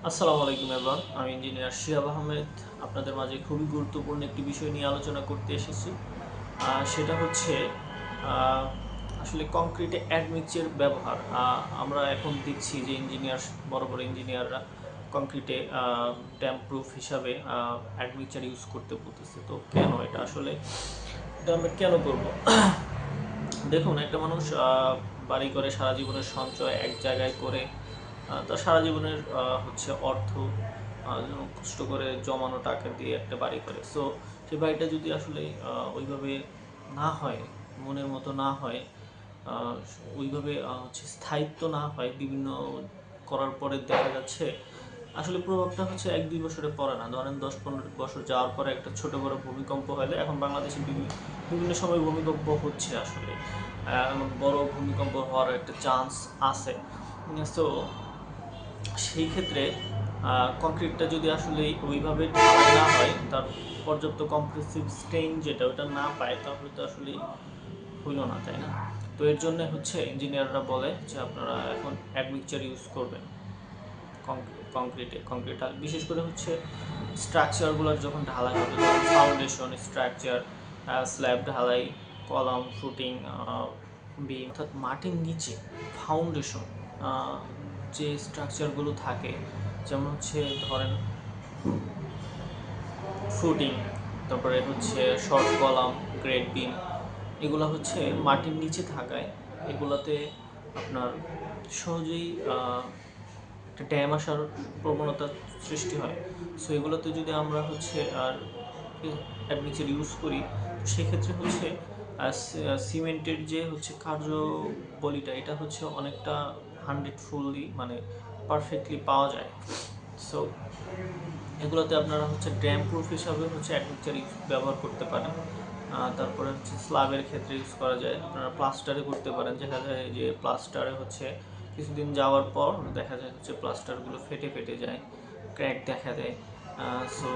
আসসালামু আলাইকুম এভরিওয়ান, আমি ইঞ্জিনিয়ার শিহাব আহমেদ আপনাদের মাঝে খুবই গুরুত্বপূর্ণ একটি বিষয় নিয়ে আলোচনা করতে এসেছি। সেটা হচ্ছে আহ, আসলে কংক্রিটে অ্যাডমিক্সের ব্যবহার। আমরা এখন দেখছি যে বড় বড় ইঞ্জিনিয়াররা কংক্রিটে ড্যাম্প প্রুফ হিসাবে অ্যাডমিক্সচার ইউজ করতে বলতেছে। তো কেন এটা আসলে এটা আমরা কেন করব? দেখুন, একটা মানুষ বাড়ি করে সারা জীবনের সঞ্চয় এক জায়গায় করে তার সারা জীবনের হচ্ছে অর্থ কষ্ট করে জমানো টাকা দিয়ে একটা বাড়ি করে। সো সেই বাড়িটা যদি আসলে ওইভাবে না হয়, মনের মতো না হয়, আহ, ওইভাবে হচ্ছে স্থায়িত্ব না হয়, বিভিন্ন করার পরে দেখা যাচ্ছে আসলে প্রভাবটা হচ্ছে 1-2 বছরে পড়ে না। ধরেন 10-15 বছর যাওয়ার পরে একটা ছোট বড় ভূমিকম্প হলে, এখন বাংলাদেশে বিভিন্ন সময় ভূমিকম্প হচ্ছে আসলে, এমন বড় ভূমিকম্প হওয়ার একটা চান্স আছে। সো সেই ক্ষেত্রে কংক্রিটটা যদি আসলে ওইভাবে ঢালাই না হয়, তার পর্যাপ্ত কম্প্রেসিভ স্ট্রেন যেটা ওটা না পায়, তাহলে তো আসলে হইল না, তাই না? তো এর জন্য হচ্ছে ইঞ্জিনিয়াররা বলে যে আপনারা এখন অ্যাডমিক্সচার ইউজ করবেন কংক্রিট বিশেষ করে হচ্ছে স্ট্রাকচারগুলোর যখন ঢালাই হবে, যেমন ফাউন্ডেশন, স্ট্রাকচার, স্ল্যাব ঢালাই, কলাম, ফুটিং, বিম, অর্থাৎ মাটির নিচে ফাউন্ডেশন যে স্ট্রাকচারগুলো থাকে, যেমন হচ্ছে ধরেন ফুটিং, তারপরে হচ্ছে শর্ট কলাম, গ্রেড বিম, এগুলো হচ্ছে মাটির নিচে থাকায় এগুলাতে আপনার সহজেই একটা ড্যাম আসার প্রবণতা সৃষ্টি হয়। সো এগুলোতে যদি আমরা হচ্ছে আর অ্যাডমিক্সচার ইউজ করি, তো সেক্ষেত্রে হচ্ছে সিমেন্টের যে হচ্ছে কার্যবলিটা, এটা হচ্ছে অনেকটা 100 ফুললি মানে পারফেক্টলি পাওয়া যায়। সো এগুলোতে আপনারা হচ্ছে ড্যাম প্রুফ হিসাবে হচ্ছে অ্যাডমিক্সচার ব্যবহার করতে পারেন। তারপরে হচ্ছে স্ল্যাবের ক্ষেত্রে ইউজ করা যায়, আপনারা প্লাস্টারে করতে পারেন। দেখা যায় যে প্লাস্টারে হচ্ছে কিছুদিন যাওয়ার পর দেখা যায় হচ্ছে প্লাস্টারগুলো ফেটে ফেটে যায়, ক্র্যাক দেখা দেয়। সো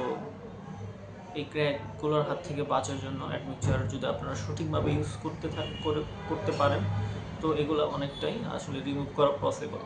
এই ক্র্যাকগুলোর হাত থেকে বাঁচার জন্য অ্যাডমিক্সচার যদি আপনারা সঠিকভাবে ইউজ করতে পারেন, তো এগুলো অনেকটাই আসলে রিমুভ করা পসিবল।